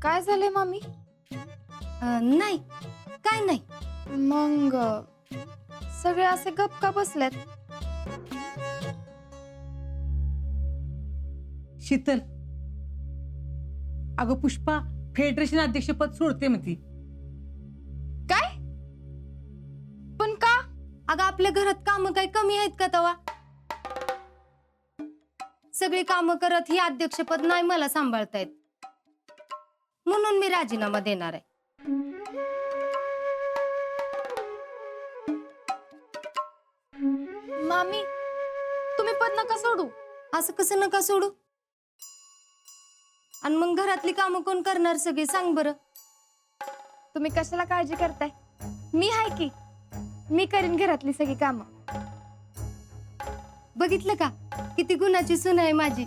काय झालंय मामी? नाही, काय नाही. मग सगळे असे गप का बसल्यात? शीतल, अगं पुष्पा फेडरेशन अध्यक्षपद सोडते म्हणती. काय? पण का? अगं आपल्या घरात कामं काही कमी आहेत का तवा? सगळी कामं करत ही अध्यक्षपद नाही मला सांभाळता येत, म्हणून मी राजीनामा देणार आहे. मामी, तुम्ही पद नका सोडू. असं कसं नका सोडू? आणि मग घरातली कामं कोण करणार सगळी, सांग बरं. तुम्ही कशाला काळजी करताय? मी आहे की. मी करीन घरातली सगळी कामं. बघितलं का किती गुणाची सून आहे माझी.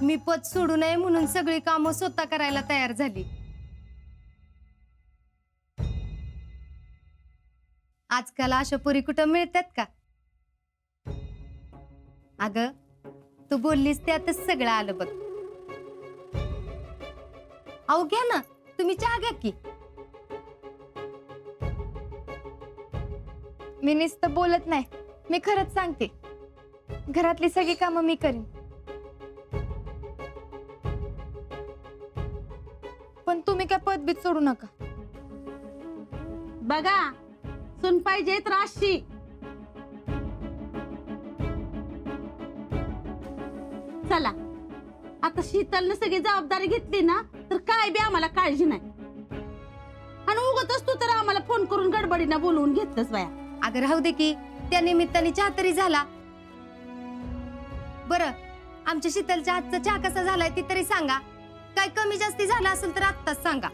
मी पद सोडू नये म्हणून सगळी कामं स्वतः करायला तयार झाली. आजकाल अशा पोरी कुठं मिळतात का? अगं तू बोललीस त्यातच सगळं आलं बघ. अहो घ्या ना, तुम्ही चहा घ्या की. मी नुसतं बोलत नाही, मी खरंच सांगते. घरातली सगळी कामं मी करीन. पण तुम्ही काय पदबीत सोडू नका. बघा, सून पाहिजे तर अशी. चला, आता शीतलने सगळी जबाबदारी घेतली ना तर काय बी आम्हाला काळजी नाही. आणि उगतच तू तर आम्हाला फोन करून गडबडीनं बोलवून घेतलंस बाया. अगं राहू दे की, त्या निमित्ताने चहा तरी झाला. बरं, आमच्या शीतलच्या हातचा चहा कसा झालाय ती तरी सांगा. काय कमी जास्ती झाला असेल तर आत्ताच सांगा.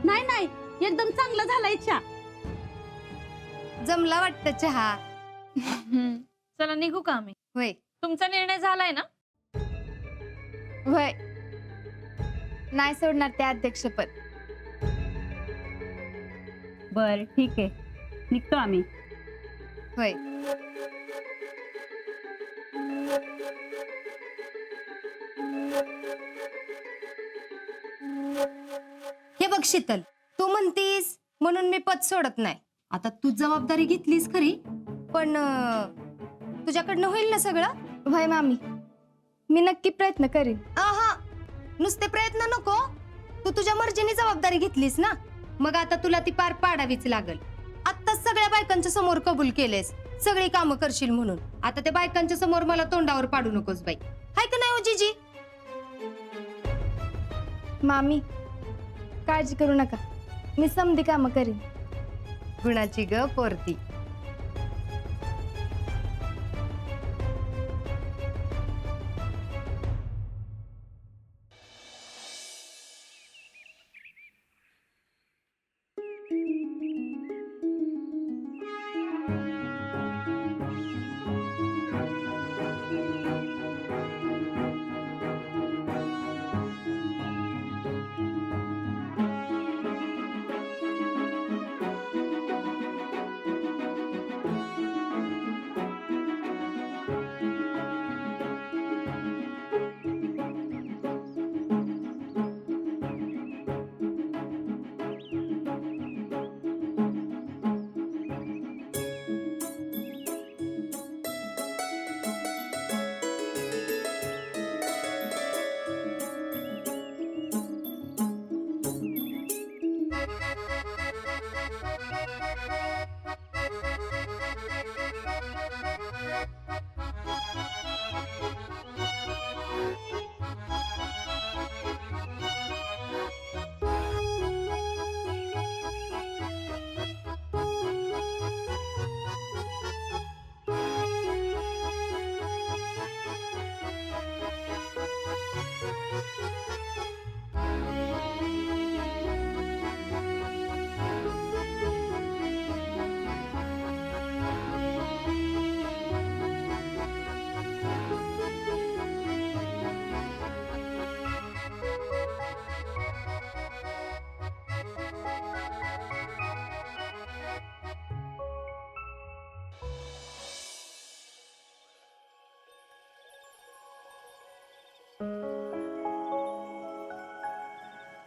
नाही नाही, एकदम चांगला झाला इच्छा. जमला वाटतं चहा. चला निघू का आम्ही? होय, तुमचा निर्णय झालाय ना? वय नाही सोडणार ते अध्यक्षपद. बर ठीक आहे, निघतो आम्ही. होय. हे बघ शीतल, तू म्हणतीस म्हणून मी पद सोडत नाही. आता तू जबाबदारी घेतलीस खरी, पण तुझ्याकडनं होईल ना सगळं? वय मामी, मी नक्की प्रयत्न करीन. आहा, नुसते प्रयत्न नको. तू तुझ्या मर्जीने जबाबदारी घेतलीस ना, मग आता तुला ती पार पाडावीच लागल. आत्ताच सगळ्या बायकांच्या समोर कबूल केलेस सगळी कामं करशील म्हणून. आता त्या बायकांच्या समोर मला तोंडावर पाडू नकोस बाई, हाय का नाही हो जीजी? मामी, काळजी करू नका, मी समधी कामं करीन. गुणाची ग पोरती.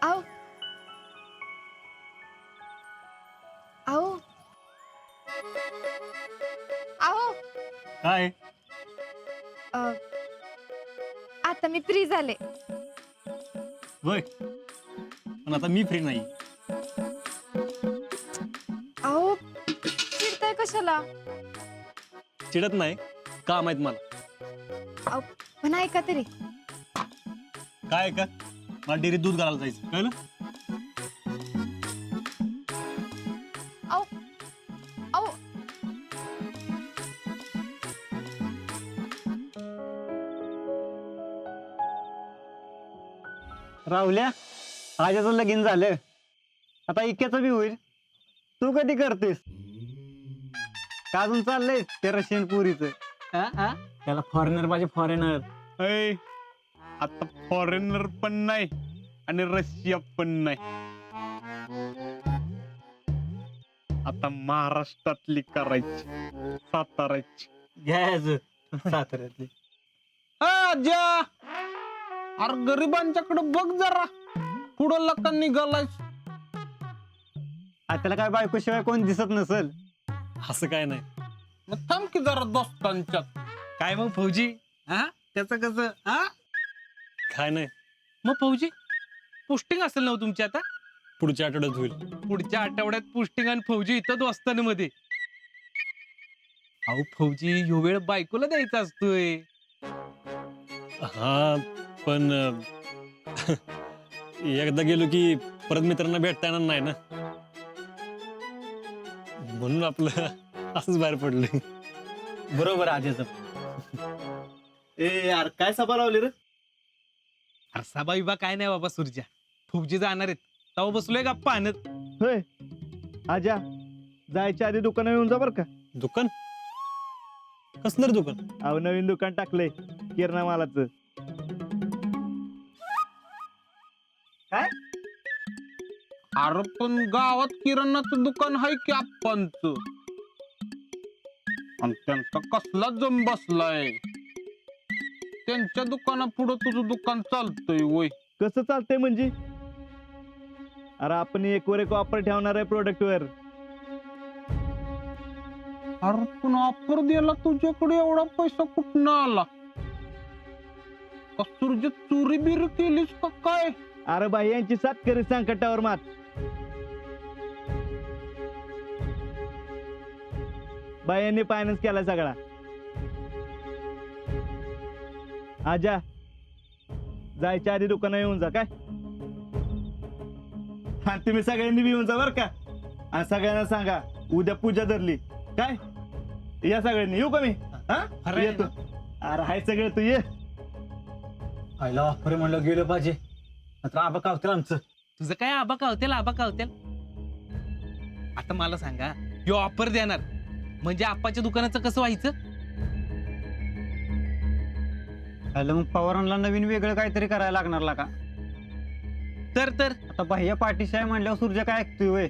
आओ आओ आओ काय अ, आता मी फ्री झाले. वय पण आता मी फ्री नाही. अहो चिडताय कशाला? चिडत नाही, काम आहेत मला. अहो पण ऐका तरी. काय का मला डेअरीत दूध घालायला जायचं कळलं. अहो अहो राहुल्या आजाचं लगीन झालं, आता इक्याचं बी होईल. तू कधी करतेस? का अजून चाललंय ते रशियन पुरीचं? त्याला फॉरेनर पाहिजे, फॉरेनर. ऐ, आता फॉरेनर पण नाही आणि रशिया पण नाही. आता महाराष्ट्रातली करायची, साताराची. घ्यायचं साताऱ्यातली. आज्या, अरे गरिबांच्याकडे बघ जरा, पुढं लका निघालाय. त्याला काय बायकोशिवाय कोण दिसत नसल. असं काय नाही. मग थांब की जरा दोस्तांच्यात. काय मग फौजी? हा त्याचं कसं? हा काय नाही, मग फौजी पोस्टिंग असेल ना हो तुमची आता? पुढच्या आठवड्यात होईल. पुढच्या आठवड्यात पोस्टिंग आणि फौजी इथं दोस्तांमध्ये. अहो फौजी ह्यो वेळ बायकोला द्यायचा असतोय. हा पण एकदा गेलो की परत मित्रांना भेटता येणार नाही ना, म्हणून आपलं असंच बाहेर पडलं. बरोबर आजाचं. ए यार काय सभा लावली रे? अरे सभा विभा काय नाही बाबा सुरजा, फौजी जाणार आहेत तेव्हा बसलोय गप्पा आणत. होय आजा, जायच्या आधी दुकान येऊन जा बर का. दुकान कसलं रे दुकान? अहो नवीन दुकान टाकलंय किरणा मालाचं. काय? अरे पण गावात किराणाचं दुकान आहे की आप्पांचं, आणि त्यांचा कसला जम बसलाय. त्यांच्या दुकाना पुढं तुझं दुकान चालतंय वय? कसं चालतंय म्हणजे? अरे आपण एक वर एक ऑफर ठेवणार आहे प्रोडक्ट वर. अरे पण ऑफर द्यायला तुझ्याकडे एवढा पैसा कुठनं आला? कसूरजी चोरी बिरी केलीस का काय? अरे बाई यांची सातकरी संकटावर मात. बायांनी फायनान्स केला सगळा. आजा, जायच्या आधी दुकानात येऊन जा काय. हा तुम्ही सगळ्यांनी बी येऊन जा बर का, आणि सगळ्यांना सांगा उद्या पूजा धरली काय. या सगळ्यांनी, येऊ का मी? हा येतो. अरे हाय सगळं तू ये. आईला ऑफर म्हणलं गेलं पाहिजे, मात्र आबा कावतील आमचं. तुझं काय आबा कावतेल आबा कावतेल. आता मला सांगा, ह्यो ऑफर देणार म्हणजे आप्पाच्या दुकानाचं कसं व्हायचं? हॅलो, मग पवारांना नवीन वेगळं काहीतरी करायला लागणार का? तर आता बाह्य पाठीशी आहे म्हणल्यावर सूर्य काय ऐकतोय.